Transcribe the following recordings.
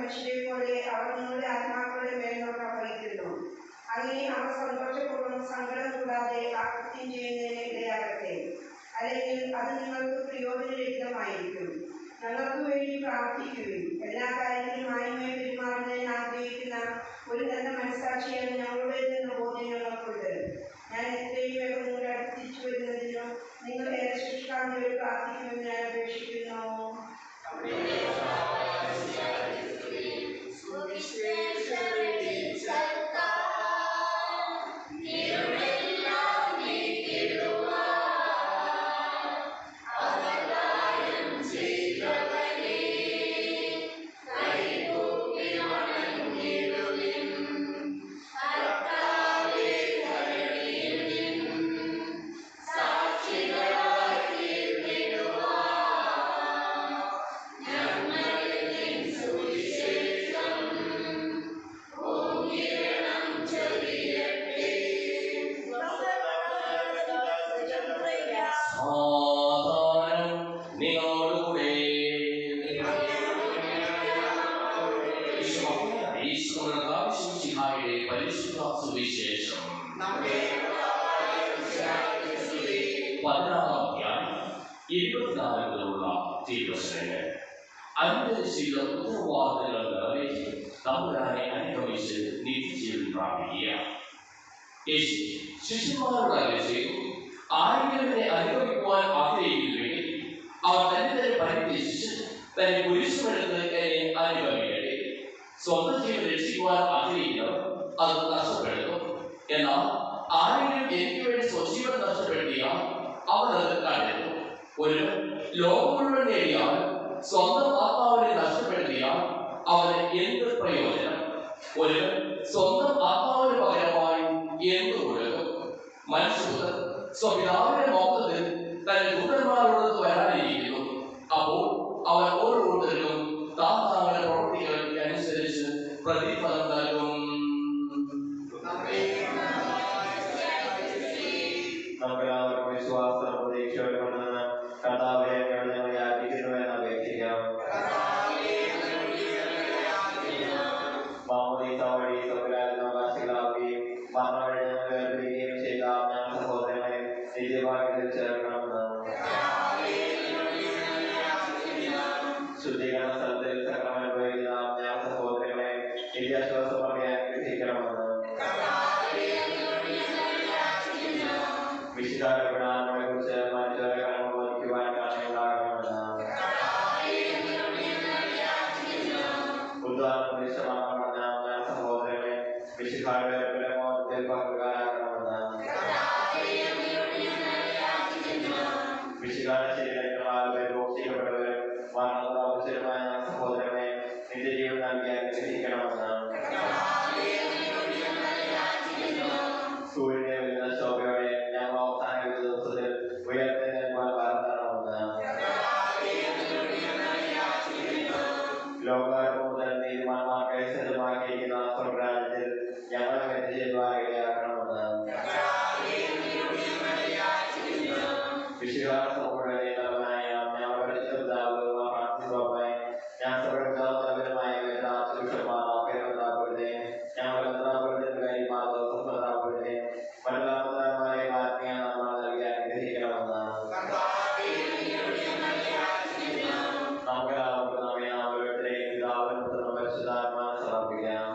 മനുഷ്യരെ പോലെ അവർ നിങ്ങളുടെ ആത്മാക്കളുടെ മേൽനോട്ടം വഹിക്കുന്നു. അങ്ങനെ അവർ സന്തോഷപൂർവ്വം സങ്കടം കൂടാതെ ആ കൃത്യം ചെയ്യുന്നതിന് ഇടയാകട്ടെ. അല്ലെങ്കിൽ അത് നിങ്ങൾക്ക് പ്രയോജനരഹിതമായിരിക്കും. ഞങ്ങൾക്ക് വേണ്ടി പ്രാർത്ഥിക്കുകയും എല്ലാ കാര്യത്തിലും മാന്യമായി പെരുമാറുന്നതിന് ആഗ്രഹിക്കുന്ന ഒരു നല്ല മനസ്സാക്ഷിയാണ് ഞങ്ങളുടേതെന്ന ബോധ്യം ഞങ്ങൾക്കുണ്ട്. ഞാൻ എത്രയും വേഗം നിങ്ങളെ അടുത്തിച്ചു വരുന്നതിനും നിങ്ങൾ ഏറെ ശുഷ്കാന്തിയോട് പ്രാർത്ഥിക്കുമെന്ന് ഞാൻ അപേക്ഷിക്കുന്നു. ശിഷ്യന്മാരോട് ചെയ്തു, ആരെങ്കിലും അനുഭവിക്കുവാൻ ആഗ്രഹിക്കുന്നുവെങ്കിൽ അവർ തന്നെ പരിത്യജിച്ച് തന്നെ കുരിശുമെടുത്ത് എന്നെ അനുഭവിക്കട്ടെ. സ്വന്തം ജീവൻ രക്ഷിക്കുവാൻ ആഗ്രഹിക്കുന്നവർ അത് നഷ്ടപ്പെടുത്തും. എന്നാൽ ആരെങ്കിലും എനിക്ക് വേണ്ടി സ്വജീവൻ നഷ്ടപ്പെടുത്തിയാൽ അവർ അത് കണ്ടെത്തും. ഒരു ലോകം മുഴുവൻ നേടിയാൽ സ്വന്തം ആത്മാവിനെ നഷ്ടപ്പെടുത്തിയാൽ അവന് എന്ത് പ്രയോജനം? ഒരു സ്വന്തം ആത്മാവിന് പകരമായി എന്ത് കൊടുക്കും? മനുഷ്യപുത്രൻ സ്വപിതാവിന്റെ മൗനത്തിൽ തന്റെ ദൂതന്മാരോട് വരാനിരിക്കുന്നു. അപ്പോൾ അവർ ഓരോരുത്തർക്കും താങ്കളുടെ പ്രവൃത്തികൾക്ക് അനുസരിച്ച് പ്രതിഫലം നൽകും. വിശ്വാസം പ്രതീക്ഷയോടെ കർത്താവേ യാചിക്കുന്നുവെന്ന് അപേക്ഷിക്കാം. വഴി സൗരാജ്ഞാവാസികളാവുകയും മരണവഴി വേർപിരിയുകയും ചെയ്ത ഞാൻ സഹോദരങ്ങളെ നിത്യഭാഗ്യത്തിൽ ചേർക്കണമെന്ന് ശുദ്ധീകരണ സ്ഥലത്തിൽ സക്രമം അനുഭവിക്കുന്ന ഞാൻ സഹോദരങ്ങളെ നിത്യാശ്വാസം പറയാൻ ഗ്രഹിക്കണമെന്ന് വിശുദ്ധാരപ്പെടാനോടെ കുറിച്ച് മനുഷ്യരെ കടന്നു ബോധിക്കുവാൻ കാരണമുണ്ടാകണമെന്ന് ഉദാഹരണം വിശദമാക്കണമെന്ന ഞാൻ സഹോദരങ്ങളെ വിശുദ്ധാരുടെ മോദത്തിൽ പങ്കുകാരാകണമെന്ന് വിശുദ്ധാര ശരീരങ്ങളാൽ രോഗിക്കപ്പെട്ടവരും മരണാവസരമായ സഹോദരനെ നിത്യജീവൻ നൽകി അനുഗ്രഹിക്കണമെന്ന് സൂര്യനെ വരുന്ന ശോഭയോടെ ഞങ്ങൾ അവസാന ദിവസത്തിൽ ഉയർത്തുന്നതിനാൽ വാർത്തണമെന്ന് ലോകാർപ്പം മുതൽ തീരുമാനമാക്കി സജ്ജമാക്കിയിരിക്കുന്ന സ്വർഗരാജ്യത്തിൽ ഞങ്ങളെ മെച്ചമാകണമെന്ന് വിശുദ്ധാര സമൂഹമായ ഞങ്ങളുടെ പിതാവ് പ്രാർത്ഥിക്കുവാൻ ഞാൻ സർവ്വതമായ ഞങ്ങളുടെ കാര്യമായ മരണാവതാരമായ ആത്മീയ നാമം നൽകി അനുഗ്രഹിക്കണമെന്ന് നമുക്കെല്ലാവർക്കും പിതാവിനും പരിശുദ്ധാത്മാവിനെ സമർപ്പിക്കാം.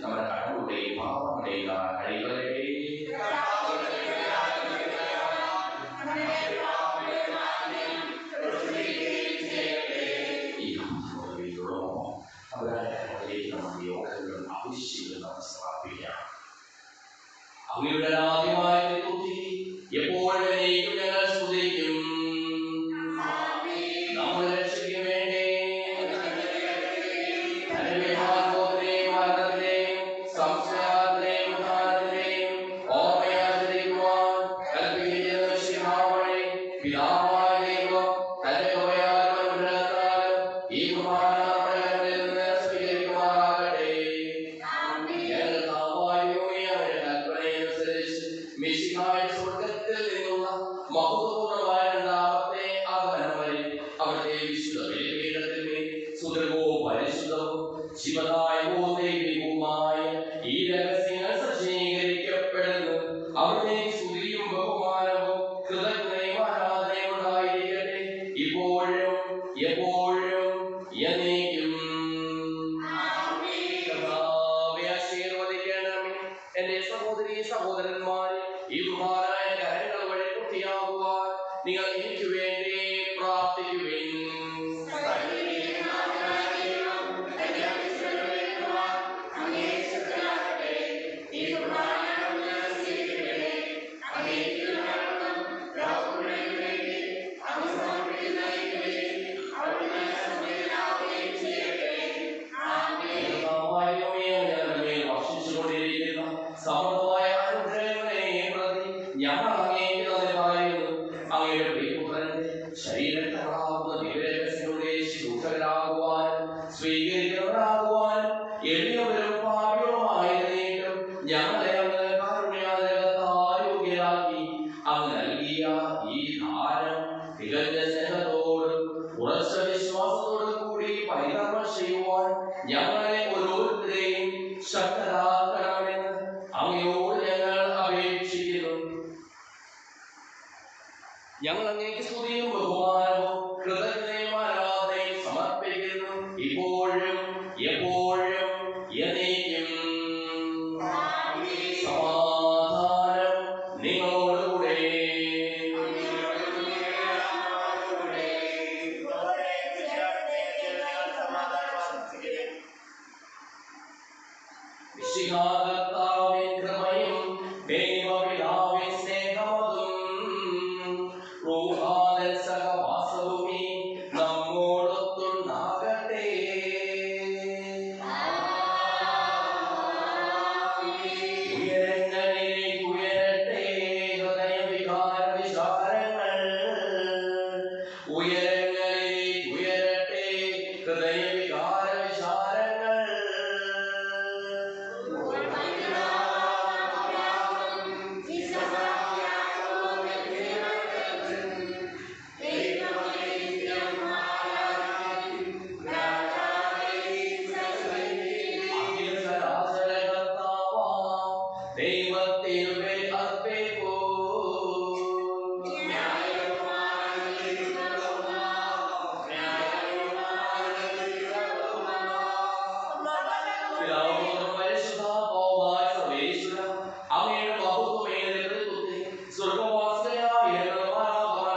നമ്മുടെ കടകളുടെയും പാപങ്ങളുടെയും കഴിവുകളെ അവിടുത്തെ വിശുദ്ധ ബലിപീഠത്തിന്മേൽ സുദൃഢവും പരിശുദ്ധവും ശിവദായകവും ദൈവികവുമായ ഈ രഹസ്യങ്ങൾ സജ്ജീകരിക്കപ്പെടുന്നു. അവിടുത്തെ സ്തുതിയും ബഹുമാനവും കൃതജ്ഞതയും ആരാധനയും ഉണ്ടായിരിക്കട്ടെ, ഇപ്പോഴും എപ്പോഴും എന്നേക്കും. കർത്താവേ, ആശീർവദിക്കണമേ. എന്റെ സഹോദരീ സഹോദരന്മാരെ, ഈ ബഹുമാനായ കാര്യങ്ങൾ വഴി പൂർത്തിയാകുവാൻ നിങ്ങൾ എനിക്ക് വേണ്ടി പ്രാർത്ഥിക്കുവിൻ. സമൃദ്ധമായ അനുഗ്രഹങ്ങളെ പ്രതി ഞങ്ങൾ അങ്ങേക്ക് നന്ദി പറയുന്നു. അങ്ങയുടെ പ്രിയപുത്രന്റെ ശരീരങ്ങളാകുന്ന ദിവ്യരഹസ്യങ്ങളുടെ ശുശ്രൂഷകരാകുവാനും സ്വീകരിക്കുന്നവരാകുവാനും എളിയവരും പാപികളുമായിരുന്നിട്ടും ഞങ്ങളെ അങ്ങ് കാരുണ്യാതിരകത്താൽ യോഗ്യരാക്കി. അങ്ങ് നൽകിയ ഈ ദാനം തികഞ്ഞ സ്നേഹത്തോടും ഉറച്ച വിശ്വാസത്തോടും കൂടി പരികർമ്മം ചെയ്യുവാൻ ഞങ്ങളെ ഓരോരുത്തരെയും ശക്തരാക്കണമെന്ന് അങ്ങയോട് ഞങ്ങൾ അപേക്ഷിക്കുന്നു. ഞങ്ങൾ അങ്ങേക്ക് സ്തുതിയും ബഹുമാനവും കൃതജ്ഞതയും ആരാധനയും സമർപ്പിക്കുന്നു, ഇപ്പോഴും എപ്പോഴും എന്നേക്കും. സമാധാനം നിങ്ങളോടുകൂടെ. വിശുദ്ധാത്മാവിൻ കൃപയും ദൈവപിതാവിൻ സ്നേഹമതും റൂഹാനിൻ സഹവാസവും നമ്മോടൊത്തുണ്ടാകട്ടെ. ഉയരങ്ങളിലേക്ക് ഉയരട്ടെ ഹൃദയവികാര വിചാരങ്ങൾ. ഉയരങ്ങളിലേക്ക് ഉയരട്ടെ ഹൃദയവികാര വിചാരങ്ങൾ. ദൈവത്തിനുമേൽ അർപ്പിക്കൂ. പരിശുദ്ധാത്മാവായ സർവേശ്വരാ, അങ്ങയുടെ മഹത്വമേറിയ നേതൃത്വത്തിൽ സ്വർഗ്ഗവാസികളായ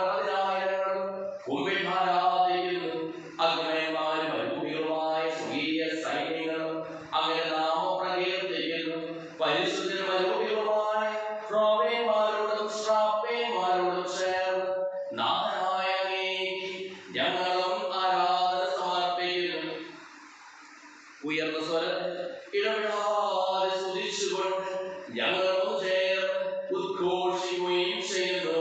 പതിനായിരങ്ങളും മുമ്പിൽ ആരാധിക്കുന്നു. അഗ്നയന്മാരും അനുഭൂതികളുമായ സ്വർഗീയ സൈന്യങ്ങളും അങ്ങയുടെ നാമം പ്രകീർത്തിക്കുന്നു. പരിശുദ്ധരും അനുഭൂതികളുമായ ശ്രാപ്പേന്മാരോടും ചേർന്ന് നാഥനായ അങ്ങേക്ക് ഞങ്ങളും ആരാധന സമർപ്പിക്കുന്നു. ഉയർന്ന സ്വരത്തിൽ ഇടപെടാതെ സ്തുതിച്ചുകൊണ്ട് ഞങ്ങളും ചേർന്ന് ഉദ്ഘോഷിക്കുകയും ചെയ്യുന്നു.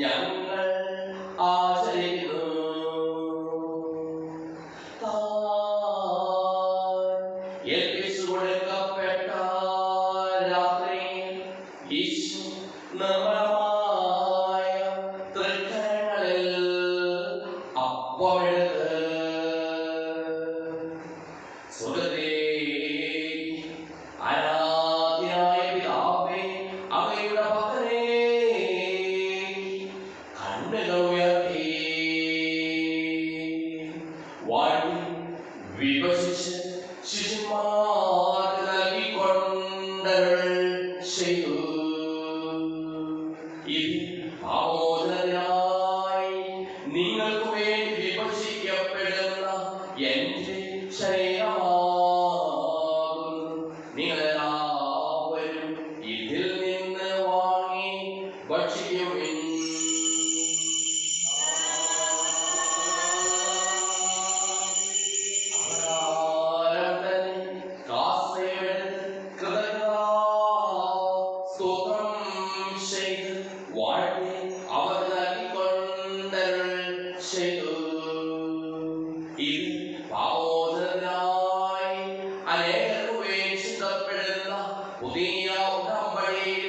ഞങ്ങൾ ആചരിക്കുന്നു. അപ്പമെടുത്ത് സ്വർഗ്ഗത്തിലേക്ക് ആരാധ്യനായ പിതാവേ, അങ്ങയുടെ പക്കലേക്ക് കണ്ണുകൾ ഉയർത്തി വാഴ്ത്തി വിഭജിച്ച് ശിശുമാർക്ക് നൽകിക്കൊണ്ടരുൾ ചെയ്തു. ഇത് പാപമോചനത്തിനായി നിങ്ങൾക്ക് വേണ്ടി വിഭജിക്കപ്പെടുന്ന എന്റെ ശരീരമാകുന്നു. നിങ്ങളെല്ലാവരും ഇതിൽ നിന്ന് വാങ്ങി ഭക്ഷിക്കുവിൻ. പുതിയ ഉടമ്പടിയിൽ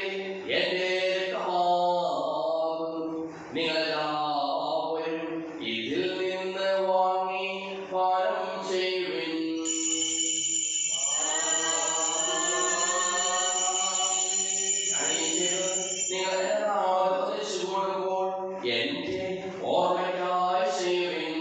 എന്റെ രക്തമാകുന്നു. നിങ്ങളെല്ലാവരും ഇതിൽ നിന്ന് വാങ്ങി പാനം ചെയ്യുവിൻ. നിങ്ങളെല്ലാവരും ഒന്നിച്ചു കൂടുമ്പോൾ എന്റെ ഓർമ്മയ്ക്കായി ചെയ്യുവിൻ.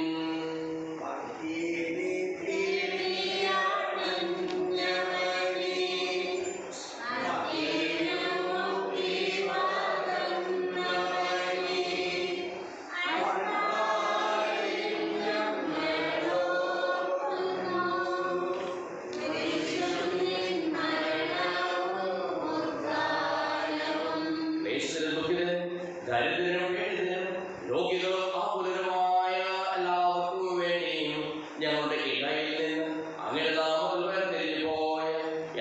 ദരിദ്രരും പീഡിതരും രോഗികളും ആകുലരുമായ എല്ലാവർക്കും വേണ്ടിയും ഞങ്ങളുടെ ഇടയിൽ നിന്ന് അങ്ങനെ നാമത്തിൽ വേർതിരിഞ്ഞു പോയ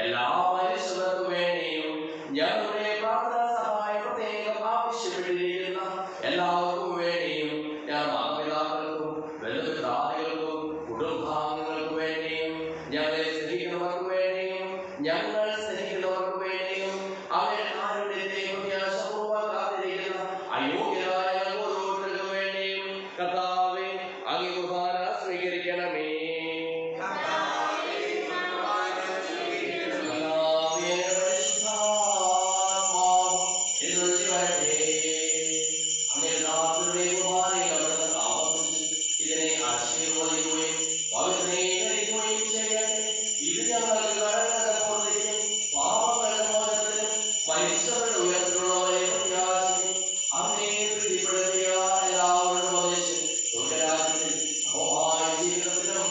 എല്ലാ മനുഷ്യർക്കും വേണ്ടിയും ഞങ്ങളുടെ പ്രാർത്ഥനാ സഹായം പ്രത്യേകം ആവശ്യപ്പെട്ടിരിക്കുന്ന എല്ലാവർക്കും വേണ്ടിയും ഞാൻ മാതാപിതാക്കൾക്കും ബന്ധുമിത്രാദികൾക്കും കുടുംബാംഗങ്ങൾക്കും വേണ്ടിയും ഞങ്ങളെ സ്നേഹിക്കുന്നവർക്ക് വേണ്ടിയും ഞങ്ങൾ സ്നേഹിക്കുന്നവർക്ക് വേണ്ടിയും അവരുടെ ആരോഗ്യത്തെ പ്രത്യാശപൂർവ്വം കാത്തിരിക്കുന്ന അയോഗ്യരായ ഓരോരുത്തർക്കും വേണ്ടിയും കർത്താവേ അങ്ങ് കുർബാന സ്വീകരിക്കണമേ. ഇതിനെ ആശീർവദിക്കുകയും പവിത്രീകരിക്കുകയും ചെയ്യട്ടെ. ഇത് ഞങ്ങൾക്ക് കടങ്ങളുടെ പൂർത്തിക്കും പാപങ്ങളുടെ മോചനത്തിനും മരിച്ചവരുടെ ഉയർത്തിലുള്ളവരെ പ്രത്യാശിക്കും അങ്ങേ പ്രീതിപ്പെടുത്തിയ എല്ലാവരും വധിച്ച് സ്വർഗ്ഗരാജ്യത്തിൽ ജീവിതത്തിലും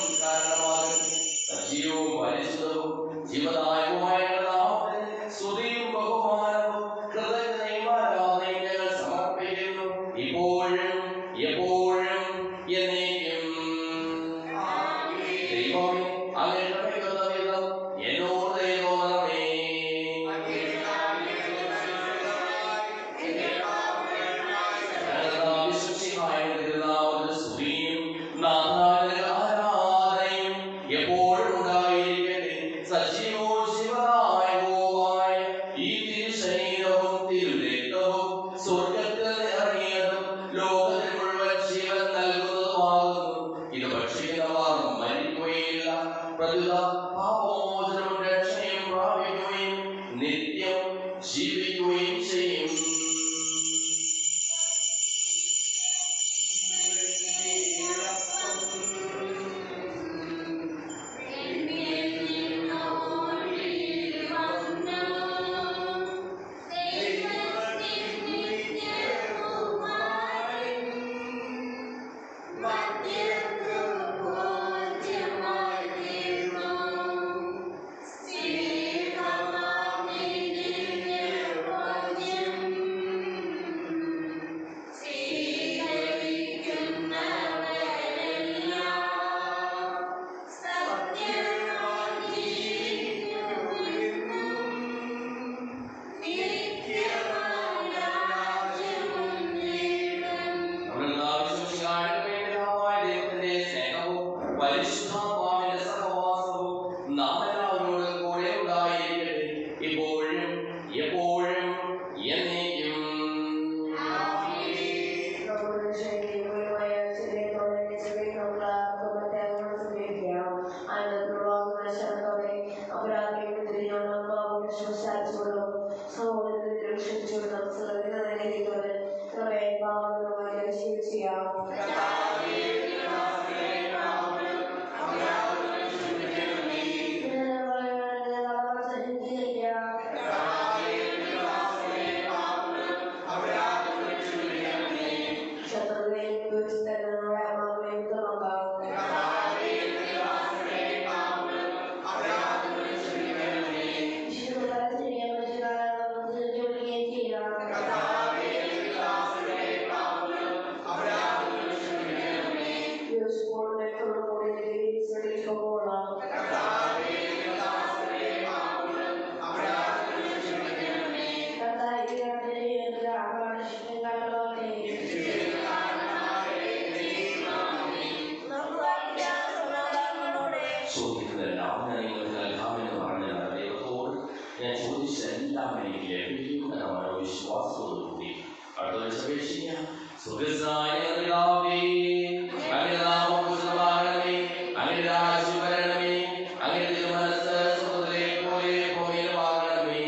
ചോദിക്കുന്നതെല്ലാം ഞാൻ നിങ്ങൾക്ക് നൽകാമെന്ന് പറഞ്ഞതാണ്. ദൈവത്തോട് ഞാൻ ചോദിച്ചതെല്ലാം എനിക്ക് ലഭിക്കും എന്ന മനോവിശ്വാസത്തോടുകൂടി അടുത്ത അപേക്ഷിക്കാം. സുഖസായ പിതാവേ, അങ്ങയുടെ നാമം പൂജിതമാകണമേ, അങ്ങയുടെ രാജ്യം വരണമേ, അങ്ങയുടെ തിരുമനസ്സ് സ്വർഗ്ഗത്തിലെ പോലെ ഭൂമിയിലുമാകണമേ.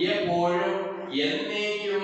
എപ്പോഴും എന്നേക്കും